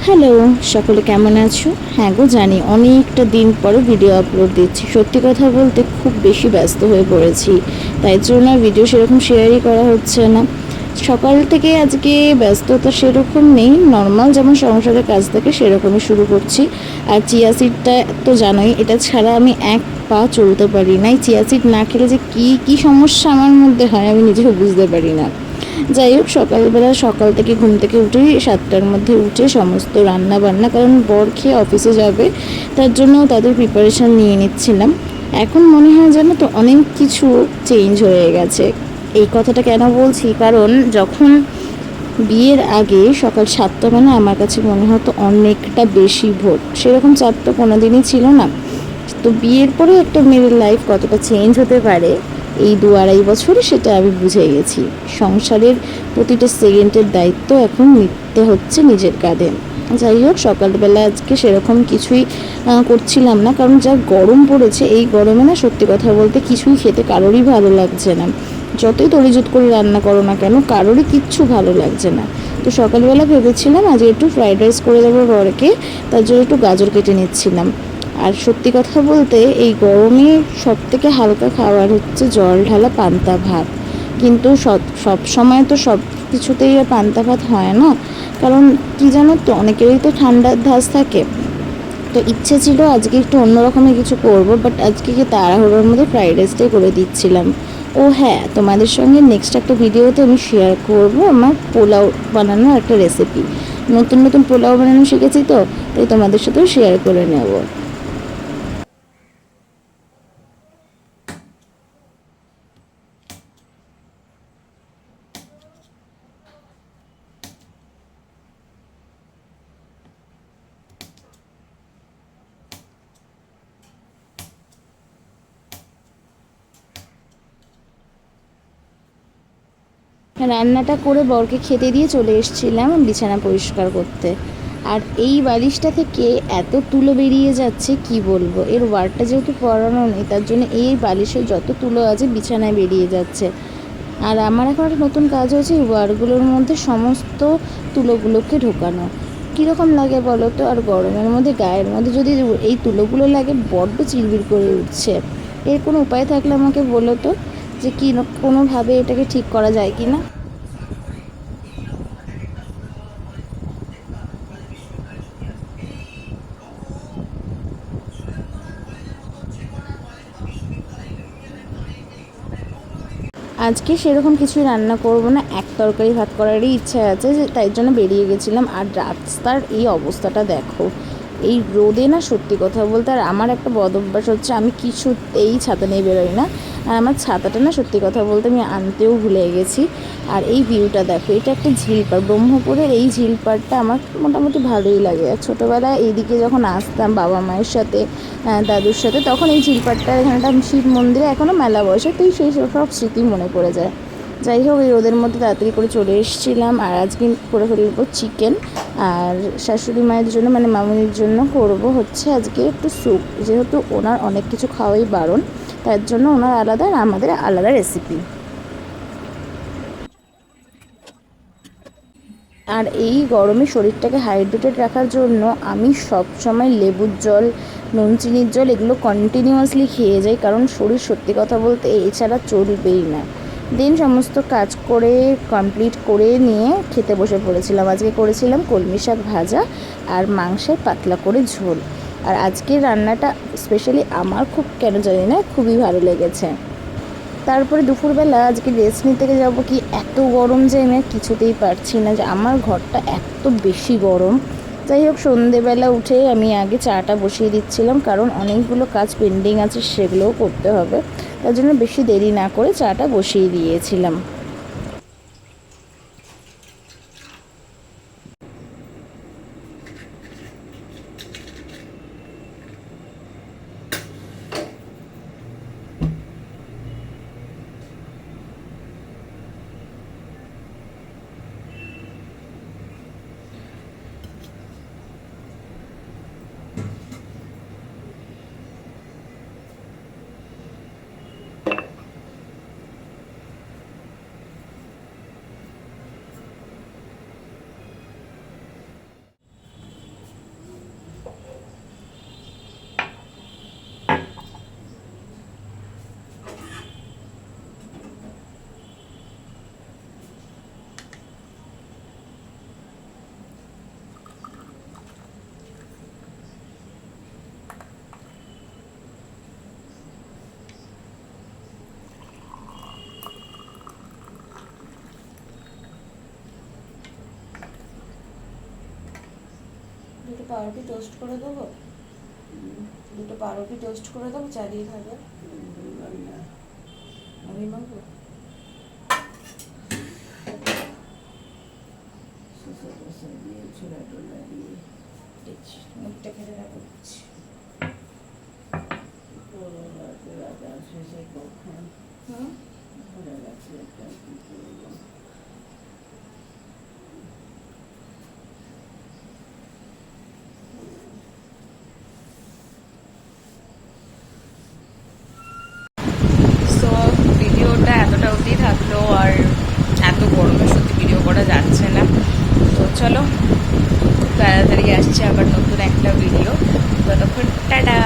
Hello, সকলে কেমন আছো? হ্যাঁ গো, জানি অনেকটা দিন পরে ভিডিও আপলোড দিচ্ছি। সত্যি কথা বলতে খুব বেশি ব্যস্ত হয়ে পড়েছি, তাই জন্য ভিডিও সেরকম শেয়ারই করা হচ্ছে না। সকাল থেকে আজকে ব্যস্ততা সেরকম নেই, নর্মাল যেমন সংসারের কাজ থাকে সেরকমই শুরু করছি। আর চিয়া সিডটা তো জানোই, এটা ছাড়া আমি এক পা চলতে পারি না। এই চিয়া সিড না খেলে যে কী কী সমস্যা আমার মধ্যে হয় আমি নিজেও বুঝতে পারি না। যাই হোক, সকালবেলা সকাল থেকে ঘুম থেকে উঠে 7টার মধ্যে উঠে সমস্ত রান্না বান্না, কারণ বর খেয়ে অফিসে যাবে, তার জন্য তাদের প্রিপারেশান নিয়ে নিচ্ছিলাম। এখন মনে হয় যেন তো অনেক কিছু চেঞ্জ হয়ে গেছে। এই কথাটা কেন বলছি, কারণ যখন বিয়ের আগে সকাল 7টা মানে আমার কাছে মনে হতো অনেকটা বেশি ভোর, সেরকম চাপ তো কোনোদিনই ছিল না। তো বিয়ের পরে একটা মেয়ের লাইফ কতটা চেঞ্জ হতে পারে এই 2-2.5 বছরে, সেটা আমি বুঝে গেছি। সংসারের প্রতিটা সেকেন্ডের দায়িত্ব এখন নিতে হচ্ছে নিজের কাঁধে। যাই হোক, সকালবেলা আজকে সেরকম কিছুই করছিলাম না, কারণ যা গরম পড়েছে এই গরমে না, সত্যি কথা বলতে কিছুই খেতে কারোরই ভালো লাগছে না। যতই তরিজুত করে রান্না করো না কেন, কারোরই কিচ্ছু ভালো লাগছে না। তো সকালবেলা ভেবেছিলাম আজ একটু ফ্রাইড রাইস করে দেবো বরকে, তার জন্য একটু গাজর কেটে নিচ্ছিলাম। আর সত্যি কথা বলতে এই গরমে সবথেকে হালকা খাবার হচ্ছে জল ঢালা পান্তা ভাত। কিন্তু সব সময় তো সব কিছুতেই আর পান্তা ভাত হয় না, কারণ কি জানো তো, অনেকেরই তো ঠান্ডার ধাঁচ থাকে। তো ইচ্ছে ছিল আজকে একটু অন্যরকমের কিছু করব, বাট আজকে কি তাড়াহুড়োর মধ্যে ফ্রাইড রাইসটাই করে দিচ্ছিলাম। ও হ্যাঁ, তোমাদের সঙ্গে নেক্সট একটা ভিডিওতে আমি শেয়ার করব আমার পোলাও বানানোর একটা রেসিপি। নতুন নতুন পোলাও বানানো শিখেছি, তো তাই তোমাদের সাথেও শেয়ার করে নেব। রান্নাটা করে বরকে খেতে দিয়ে চলে এসেছিলাম বিছানা পরিষ্কার করতে। আর এই বালিশটা থেকে এত তুলো বেরিয়ে যাচ্ছে কি বলবো, এর ওয়ারটা যেহেতু পরানো নেই, তার জন্য এই বালিশের যত তুলো আছে বিছানায় বেরিয়ে যাচ্ছে। আর আমার এখন একটা নতুন কাজ হয়েছে এই ওয়ারগুলোর মধ্যে সমস্ত তুলোগুলোকে ঢোকানো। কীরকম লাগে বলো তো? আর গরমের মধ্যে গায়ের মধ্যে যদি এই তুলোগুলো লাগে, বড্ড চিরবির করে উঠছে। এর কোনো উপায় থাকলে আমাকে বলো তো, যে কি কোনোভাবে এটাকে ঠিক করা যায় কি না। আজকে সেরকম কিছুই রান্না করব না, এক তরকারি ভাত করারই ইচ্ছা আছে, যে তাই জন্য বেরিয়ে গেছিলাম। আর রাস্তার এই অবস্থাটা দেখো, এই রোদে না, সত্যি কথা বলতে। আর আমার একটা বদ অভ্যাস হচ্ছে, আমি কিছুতেই ছাতা নিয়ে বেরোই না। আর আমার ছাতাটা না, সত্যি কথা বলতে আমি আনতেও ভুলে গেছি। আর এই ভিউটা দেখো, এটা একটা ঝিলপাড়, ব্রহ্মপুরের এই ঝিলপাড়টা আমার মোটামুটি ভালোই লাগে। আর ছোটোবেলায় এইদিকে যখন আসতাম বাবা মায়ের সাথে, দাদুর সাথে, তখন এই ঝিলপাড়টা, এখানে একটা শিব মন্দিরে এখনও মেলা বসে, তো সেই সব স্মৃতি মনে পড়ে যায়। যাই হোক, এই রোদের মধ্যে তাড়াতাড়ি করে চলে এসেছিলাম। আর আজকে করে ফেলবো চিকেন। আর শাশুড়ি মায়ের জন্য, মানে মামুনির জন্য করব হচ্ছে আজকে একটু স্যুপ, যেহেতু ওনার অনেক কিছু খাওয়াই বারণ, তার জন্য ওনার আলাদা আর আমাদের আলাদা রেসিপি। আর এই গরমে শরীরটাকে হাইড্রেটেড রাখার জন্য আমি সব সময় লেবুর জল, নুন চিনির জল এগুলো কন্টিনিউয়াসলি খেয়ে যাই, কারণ শরীর সত্যি কথা বলতে এছাড়া চলবেই না। দিন সমস্ত কাজ করে কমপ্লিট করে নিয়ে খেতে বসে পড়েছিলাম। আজকে করেছিলাম কলমি শাক ভাজা আর মাংসের পাতলা করে ঝোল। আর আজকের রান্নাটা স্পেশালি আমার খুব, কেন জানি না, খুবই ভালো লেগেছে। তারপরে দুপুরবেলা আজকে রেস্ট নিতে যাবো, কি এত গরম যে আমি আর কিছুতেই পারছি না, যে আমার ঘরটা এত বেশি গরম। যাই হোক, সন্ধেবেলা উঠে আমি আগে চাটা বসিয়ে দিচ্ছিলাম, কারণ অনেকগুলো কাজ পেন্ডিং আছে, সেগুলোও করতে হবে। তার জন্য বেশি দেরি না করে চাটা বসিয়ে দিয়েছিলাম। দুটো পাউরুটি টোস্ট করে দেবো, দুটো পাউরুটি টোস্ট করে দেবো, চা দিয়ে খাবে। আমি মাখবো মুখটা খেতে রাখো। হুম সো ভিডিওটা এতটা অবধি থাকলো, আর এত গরমে সত্যি ভিডিও করা যাচ্ছে না। তো চলো খুব তাড়াতাড়ি আসছে আবার নতুন একটা ভিডিও, ততক্ষণ টাটা।